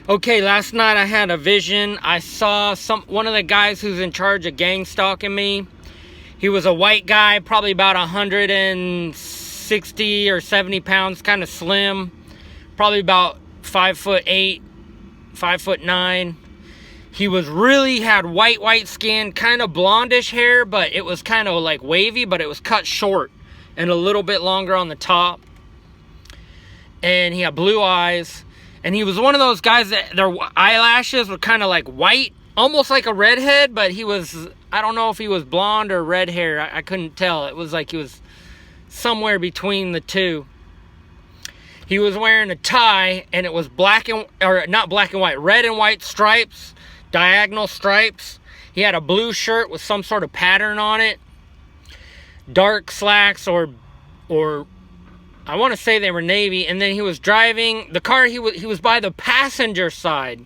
Okay, last night I had a vision. I saw one of the guys who's in charge of gang stalking me. He was a white guy, probably about 160 or 70 pounds, kind of slim. Probably about 5'8", 5'9". He was had white skin, kind of blondish hair, but it was kind of like wavy, but it was cut short and a little bit longer on the top. And he had blue eyes. And he was one of those guys that their eyelashes were kind of like white, almost like a redhead, but I don't know if he was blonde or red hair. I couldn't tell. It was like he was somewhere between the two. He was wearing a tie, and it was not black and white, red and white stripes, diagonal stripes. He had a blue shirt with some sort of pattern on it. Dark slacks or I want to say they were navy, and then he was driving the car. He was by the passenger side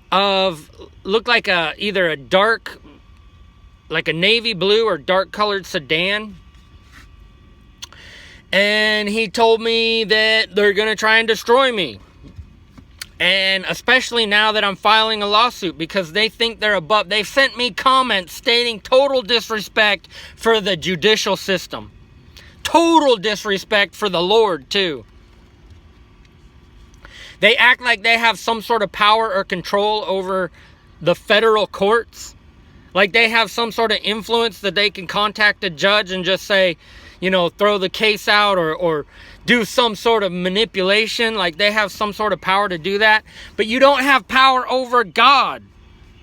of, looked like either a dark, like a navy blue or dark colored sedan. And he told me that they're going to try and destroy me. And especially now that I'm filing a lawsuit, because they think they're above. They've sent me comments stating total disrespect for the judicial system. Total disrespect for the Lord, too. They act like they have some sort of power or control over the federal courts. Like they have some sort of influence that they can contact a judge and just say, throw the case out or do some sort of manipulation. Like they have some sort of power to do that. But you don't have power over God.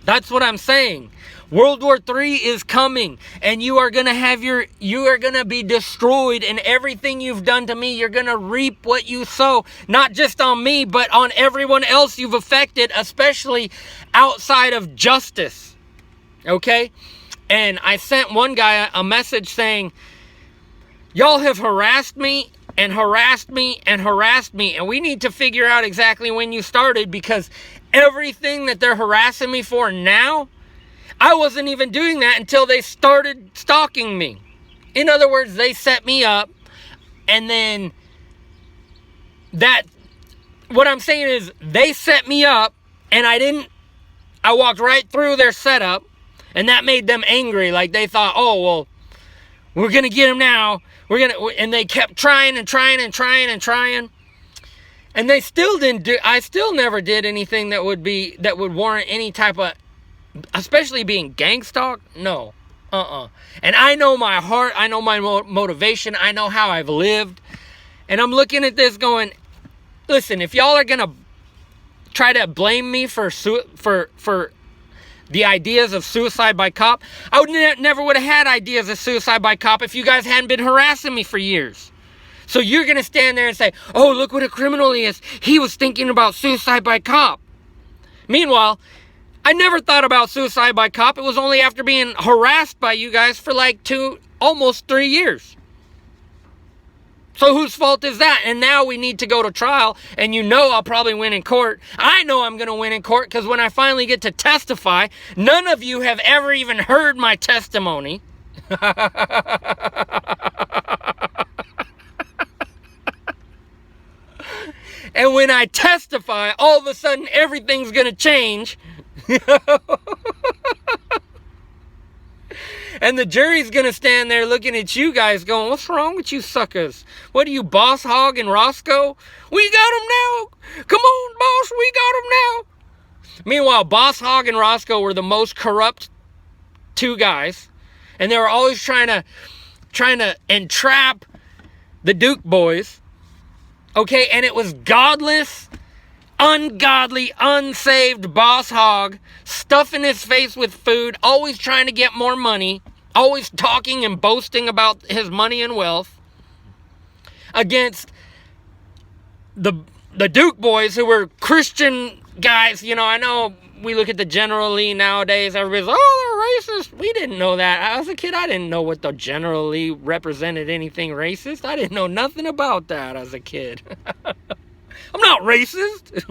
That's what I'm saying. World War III is coming, and you are going to be destroyed, and everything you've done to me, you're going to reap what you sow, not just on me, but on everyone else you've affected, especially outside of justice. Okay? And I sent one guy a message saying, y'all have harassed me and harassed me and harassed me, and we need to figure out exactly when you started, because everything that they're harassing me for now, I wasn't even doing that until they started stalking me. In other words, they set me up, and then what I'm saying is they set me up, and I walked right through their setup, and that made them angry. Like they thought, oh, well, we're going to get him now. And they kept trying and trying and trying and trying. And they still I still never did anything that would warrant any type of, especially being gang stalked. No. And I know my heart. I know my motivation. I know how I've lived. And I'm looking at this going, listen, if y'all are going to try to blame me for the ideas of suicide by cop, I would never would have had ideas of suicide by cop if you guys hadn't been harassing me for years. So you're going to stand there and say, oh, look what a criminal he is. He was thinking about suicide by cop. Meanwhile, I never thought about suicide by cop. It was only after being harassed by you guys for like almost 3 years. So whose fault is that? And now we need to go to trial, and I'll probably win in court. I know I'm going to win in court, because when I finally get to testify, none of you have ever even heard my testimony. And when I testify, all of a sudden everything's going to change. And the jury's going to stand there looking at you guys going, what's wrong with you suckers? What are you, Boss Hog and Roscoe? We got him now. Come on, boss, we got him now. Meanwhile, Boss Hog and Roscoe were the most corrupt two guys. And they were always trying to entrap the Duke boys. Okay, and it was godless, ungodly, unsaved Boss Hog, stuffing his face with food, always trying to get more money, always talking and boasting about his money and wealth, against the Duke boys, who were Christian guys. I know we look at the General Lee nowadays, everybody's like, oh, they're racist. We didn't know that. As a kid, I didn't know what the General Lee represented anything racist. I didn't know nothing about that as a kid. I'm not racist.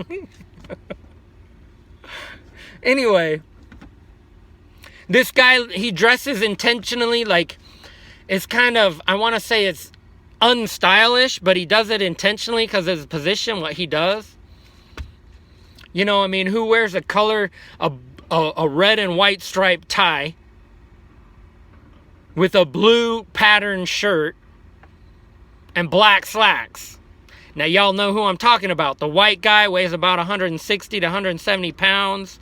Anyway, this guy, he dresses intentionally like, it's kind of, I want to say it's unstylish, but he does it intentionally because of his position, what he does. You know, I mean, who wears a red and white striped tie with a blue patterned shirt and black slacks? Now, y'all know who I'm talking about. The white guy weighs about 160 to 170 pounds,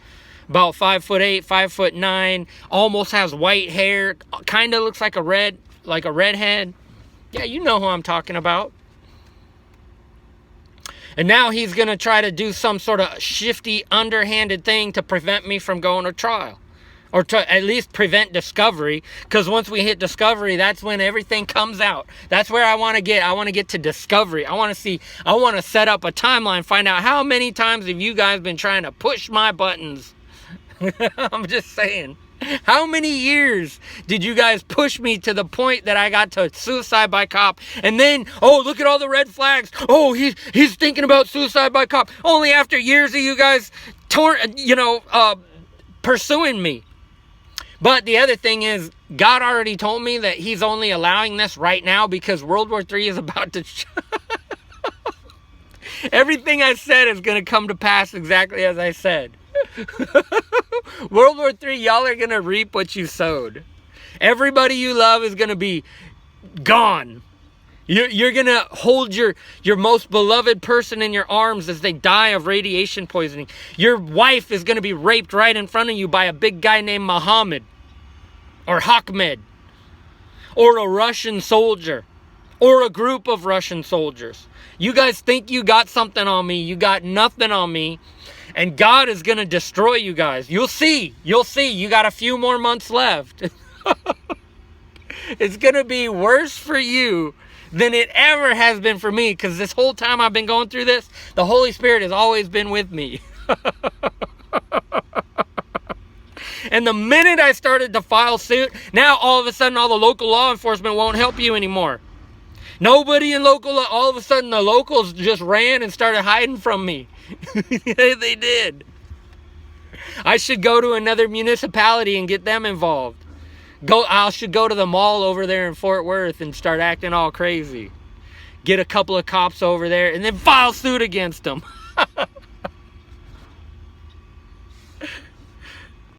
about 5'8", 5'9", almost has white hair, kind of looks like a redhead. Yeah, you know who I'm talking about. And now he's going to try to do some sort of shifty, underhanded thing to prevent me from going to trial. Or to at least prevent discovery. Because once we hit discovery, that's when everything comes out. That's where I want to get. I want to get to discovery. I want to set up a timeline, find out how many times have you guys been trying to push my buttons. I'm just saying. How many years did you guys push me to the point that I got to suicide by cop? And then, oh, look at all the red flags. Oh, he's thinking about suicide by cop. Only after years of you guys pursuing me. But the other thing is, God already told me that he's only allowing this right now because World War III is about to... Everything I said is going to come to pass exactly as I said. World War III, y'all are going to reap what you sowed. Everybody you love is going to be gone. You're going to hold your most beloved person in your arms as they die of radiation poisoning. Your wife is going to be raped right in front of you by a big guy named Muhammad. Or Ahmed. Or a Russian soldier. Or a group of Russian soldiers. You guys think you got something on me. You got nothing on me. And God is going to destroy you guys. You'll see. You'll see. You got a few more months left. It's going to be worse for you than it ever has been for me. Because this whole time I've been going through this, the Holy Spirit has always been with me. And the minute I started to file suit, now all of a sudden all the local law enforcement won't help you anymore. Nobody in local law, all of a sudden the locals just ran and started hiding from me. They did. I should go to another municipality and get them involved. I should go to the mall over there in Fort Worth and start acting all crazy. Get a couple of cops over there and then file suit against them.